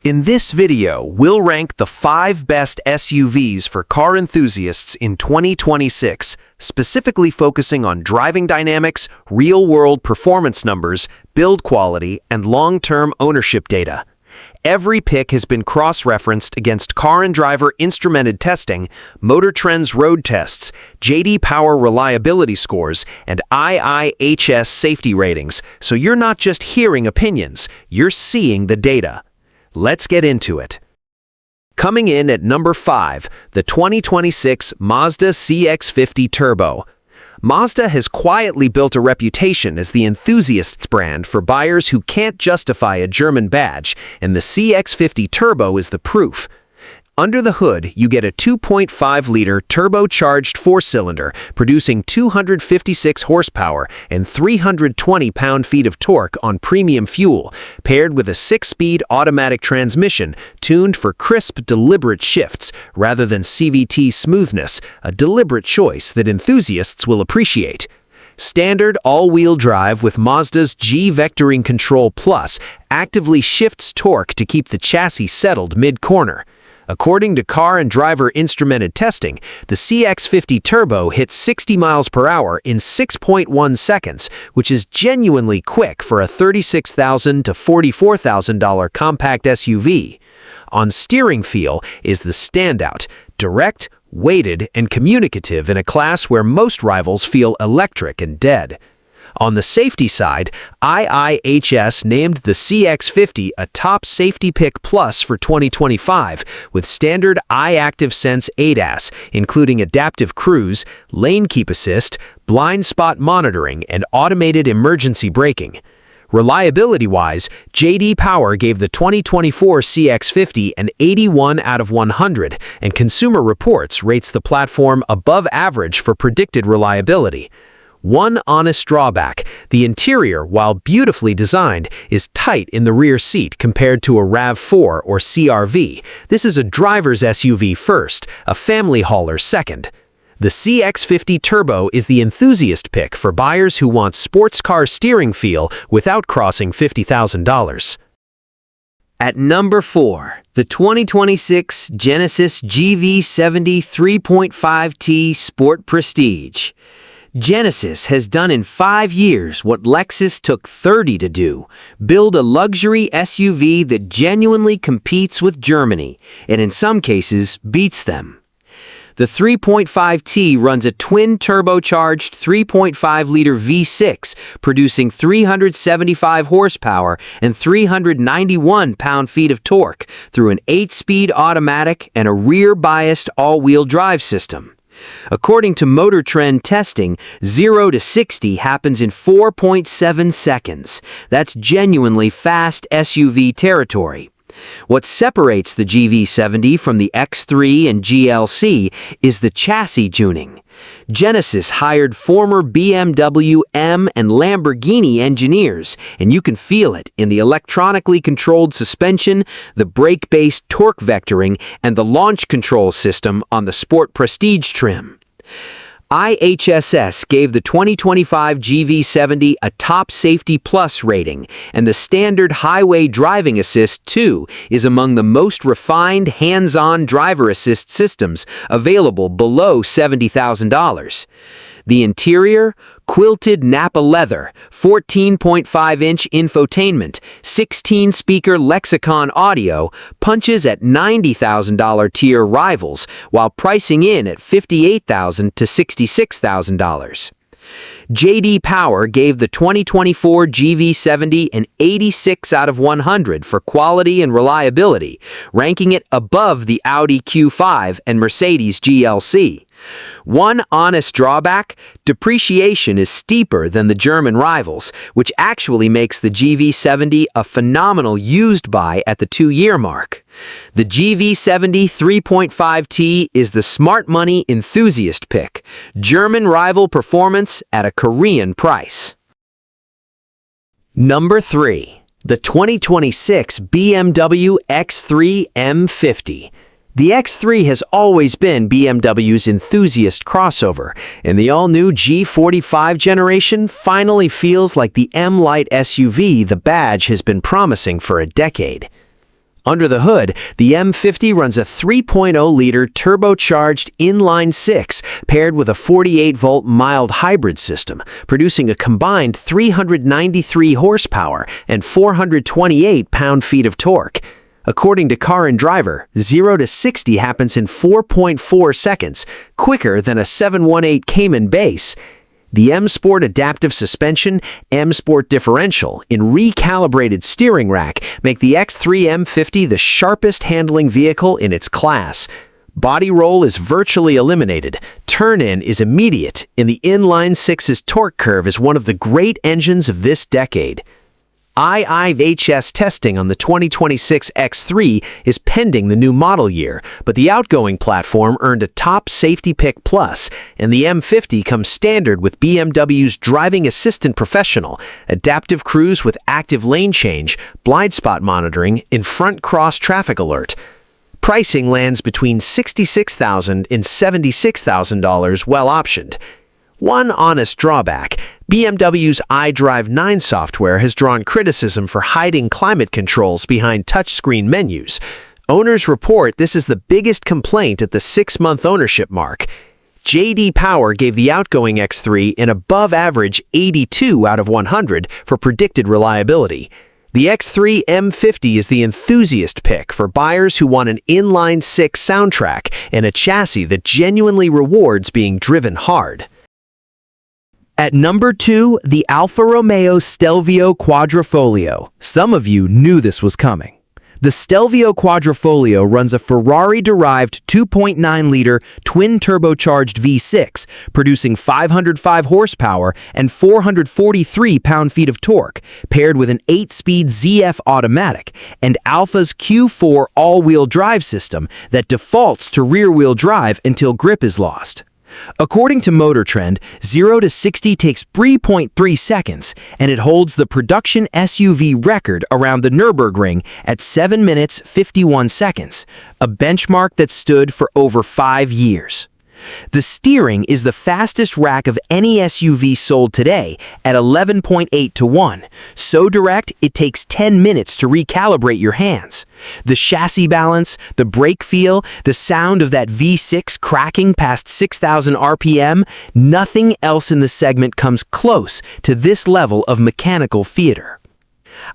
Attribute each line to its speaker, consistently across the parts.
Speaker 1: In this video, we'll rank the 5 best SUVs for car enthusiasts in 2026, specifically focusing on driving dynamics, real-world performance numbers, build quality, and long-term ownership data. Every pick has been cross-referenced against car and driver instrumented testing, MotorTrend's road tests, J.D. Power reliability scores, and IIHS safety ratings, so you're not just hearing opinions, you're seeing the data. Let's get into it. Coming in at number 5, the 2026 Mazda CX-50 Turbo. Mazda has quietly built a reputation as the Enthusiast brand for buyers who can't justify a German badge, and the CX-50 Turbo is the proof. Under the hood, you get a 2.5-liter turbocharged 4-cylinder, producing 256 horsepower and 320 pound-feet of torque on premium fuel, paired with a 6-speed automatic transmission tuned for crisp, deliberate shifts rather than CVT smoothness, a deliberate choice that enthusiasts will appreciate. Standard all-wheel drive with Mazda's G-Vectoring Control Plus actively shifts torque to keep the chassis settled mid-corner. According to car and driver instrumented testing, the CX-50 Turbo hits 60 miles per hour in 6.1 seconds, which is genuinely quick for a $36,000 to $44,000 compact SUV. On steering feel is the standout, direct, weighted, and communicative in a class where most rivals feel electric and dead. On the safety side, IIHS named the CX-50 a Top Safety Pick Plus for 2025, with standard iActive Sense ADAS, including adaptive cruise, lane keep assist, blind spot monitoring, and automated emergency braking. Reliability-wise, J.D. Power gave the 2024 CX-50 an 81 out of 100, and Consumer Reports rates the platform above average for predicted reliability. One honest drawback: the interior, while beautifully designed, is tight in the rear seat compared to a RAV4 or CR-V. This is a driver's SUV first, a family hauler second. The CX-50 Turbo is the enthusiast pick for buyers who want sports car steering feel without crossing $50,000. At number 4, the 2026 Genesis GV70 3.5T Sport Prestige. Genesis has done in 5 years what Lexus took 30 to do: build a luxury SUV that genuinely competes with Germany, and in some cases beats them. The 3.5T runs a twin-turbocharged 3.5-liter V6, producing 375 horsepower and 391 pound-feet of torque through an 8-speed automatic and a rear-biased all-wheel drive system. According to MotorTrend testing, 0 to 60 happens in 4.7 seconds. That's genuinely fast SUV territory. What separates the GV70 from the X3 and GLC is the chassis tuning. Genesis hired former BMW, M, and Lamborghini engineers, and you can feel it in the electronically controlled suspension, the brake-based torque vectoring, and the launch control system on the Sport Prestige trim. IIHS gave the 2025 GV70 a Top Safety Plus rating, and the standard Highway Driving Assist 2 is among the most refined hands-on driver assist systems available below $70,000. The interior, quilted Napa leather, 14.5-inch infotainment, 16-speaker Lexicon audio, punches at $90,000 tier rivals, while pricing in at $58,000 to $66,000. J.D. Power gave the 2024 GV70 an 86 out of 100 for quality and reliability, ranking it above the Audi Q5 and Mercedes GLC. One honest drawback: depreciation is steeper than the German rivals, which actually makes the GV70 a phenomenal used buy at the 2-year mark. The GV70 3.5T is the smart money enthusiast pick, German rival performance at a Korean price. Number 3. The 2026 BMW X3 M50. The X3 has always been BMW's enthusiast crossover, and the all-new G45 generation finally feels like the M-Light SUV the badge has been promising for a decade. Under the hood, the M50 runs a 3.0-liter turbocharged inline-six paired with a 48-volt mild hybrid system, producing a combined 393 horsepower and 428 pound-feet of torque. According to Car and Driver, 0 to 60 happens in 4.4 seconds, quicker than a 718 Cayman base. The M Sport adaptive suspension, M Sport differential, and recalibrated steering rack make the X3 M50 the sharpest handling vehicle in its class. Body roll is virtually eliminated, turn-in is immediate, and the inline-six's torque curve is one of the great engines of this decade. IIHS testing on the 2026 X3 is pending the new model year, but the outgoing platform earned a Top Safety Pick Plus, and the M50 comes standard with BMW's Driving Assistant Professional, adaptive cruise with active lane change, blind spot monitoring, and front cross traffic alert. Pricing lands between $66,000 and $76,000 well optioned. One honest drawback, BMW's iDrive 9 software has drawn criticism for hiding climate controls behind touchscreen menus. Owners report this is the biggest complaint at the 6-month ownership mark. J.D. Power gave the outgoing X3 an above-average 82 out of 100 for predicted reliability. The X3 M50 is the enthusiast pick for buyers who want an inline-six soundtrack and a chassis that genuinely rewards being driven hard. At number 2, the Alfa Romeo Stelvio Quadrifoglio. Some of you knew this was coming. The Stelvio Quadrifoglio runs a Ferrari-derived 2.9-liter twin-turbocharged V6, producing 505 horsepower and 443 pound-feet of torque, paired with an 8-speed ZF automatic and Alfa's Q4 all-wheel drive system that defaults to rear-wheel drive until grip is lost. According to MotorTrend, 0 to 60 takes 3.3 seconds, and it holds the production SUV record around the Nürburgring at 7 minutes 51 seconds, a benchmark that stood for over 5 years. The steering is the fastest rack of any SUV sold today at 11.8 to 1, so direct it takes 10 minutes to recalibrate your hands. The chassis balance, the brake feel, the sound of that V6 cracking past 6,000 RPM, nothing else in the segment comes close to this level of mechanical theater.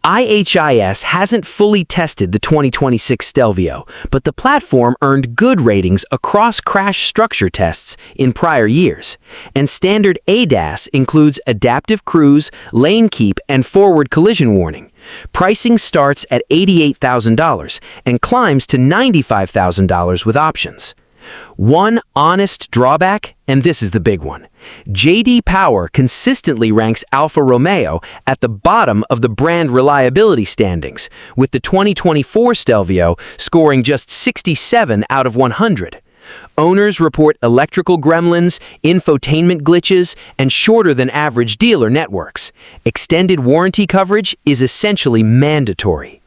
Speaker 1: IIHS hasn't fully tested the 2026 Stelvio, but the platform earned good ratings across crash structure tests in prior years, and standard ADAS includes adaptive cruise, lane keep, and forward collision warning. Pricing starts at $88,000 and climbs to $95,000 with options. One honest drawback, and this is the big one. J.D. Power consistently ranks Alfa Romeo at the bottom of the brand reliability standings, with the 2024 Stelvio scoring just 67 out of 100. Owners report electrical gremlins, infotainment glitches, and shorter than average dealer networks. Extended warranty coverage is essentially mandatory.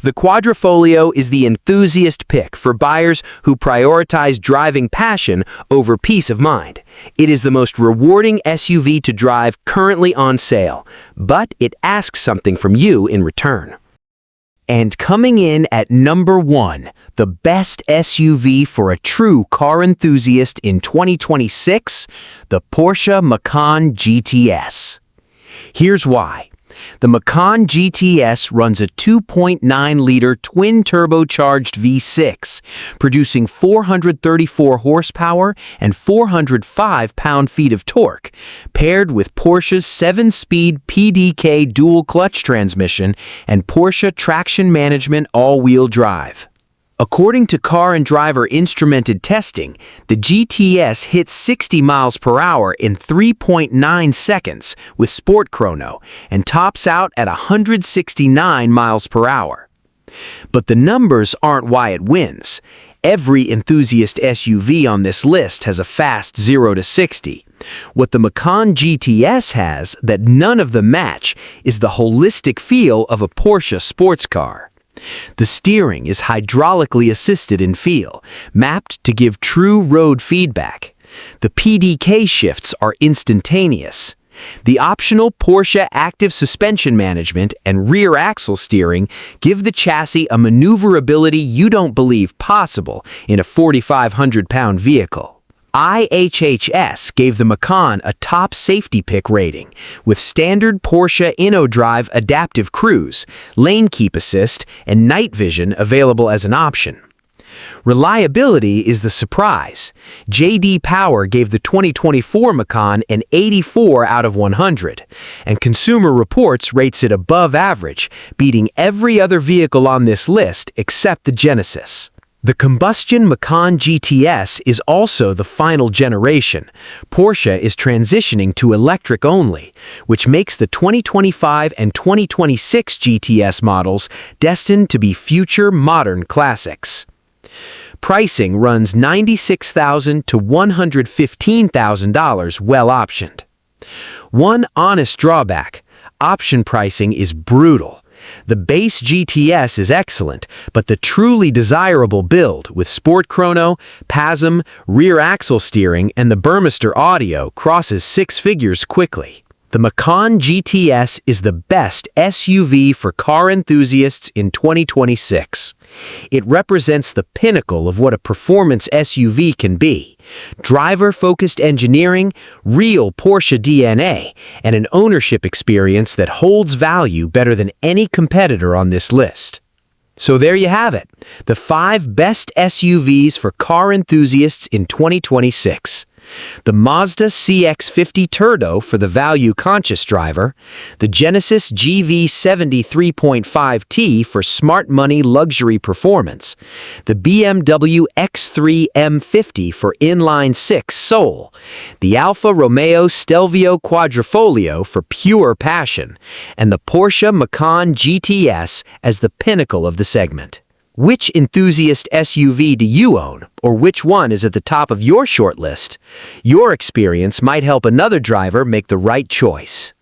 Speaker 1: The Quadrifoglio is the enthusiast pick for buyers who prioritize driving passion over peace of mind. It is the most rewarding SUV to drive currently on sale, but it asks something from you in return. And coming in at number 1, the best SUV for a true car enthusiast in 2026, the Porsche Macan GTS. Here's why. The Macan GTS runs a 2.9-liter twin-turbocharged V6, producing 434 horsepower and 405 pound-feet of torque, paired with Porsche's 7-speed PDK dual-clutch transmission and Porsche Traction Management all-wheel drive. According to Car and Driver instrumented testing, the GTS hits 60 miles per hour in 3.9 seconds with Sport Chrono and tops out at 169 miles per hour. But the numbers aren't why it wins. Every enthusiast SUV on this list has a fast 0 to 60. What the Macan GTS has that none of them match is the holistic feel of a Porsche sports car. The steering is hydraulically assisted in feel, mapped to give true road feedback. The PDK shifts are instantaneous. The optional Porsche active suspension management and rear axle steering give the chassis a maneuverability you don't believe possible in a 4,500-pound vehicle. IIHS gave the Macan a top safety pick rating, with standard Porsche InnoDrive adaptive cruise, lane keep assist, and night vision available as an option. Reliability is the surprise. J.D. Power gave the 2024 Macan an 84 out of 100, and Consumer Reports rates it above average, beating every other vehicle on this list except the Genesis. The combustion Macan GTS is also the final generation. Porsche is transitioning to electric only, which makes the 2025 and 2026 GTS models destined to be future modern classics. Pricing runs $96,000 to $115,000 well optioned. One honest drawback: option pricing is brutal. The base GTS is excellent, but the truly desirable build with Sport Chrono, PASM, rear axle steering, and the Burmester audio crosses six figures quickly. The Macan GTS is the best SUV for car enthusiasts in 2026. It represents the pinnacle of what a performance SUV can be: driver-focused engineering, real Porsche DNA, and an ownership experience that holds value better than any competitor on this list. So there you have it, the 5 best SUVs for car enthusiasts in 2026. The Mazda CX-50 Turbo for the value-conscious driver, the Genesis GV73.5T for smart money luxury performance, the BMW X3 M50 for inline-six soul, the Alfa Romeo Stelvio Quadrifoglio for pure passion, and the Porsche Macan GTS as the pinnacle of the segment. Which enthusiast SUV do you own, or which one is at the top of your short list? Your experience might help another driver make the right choice.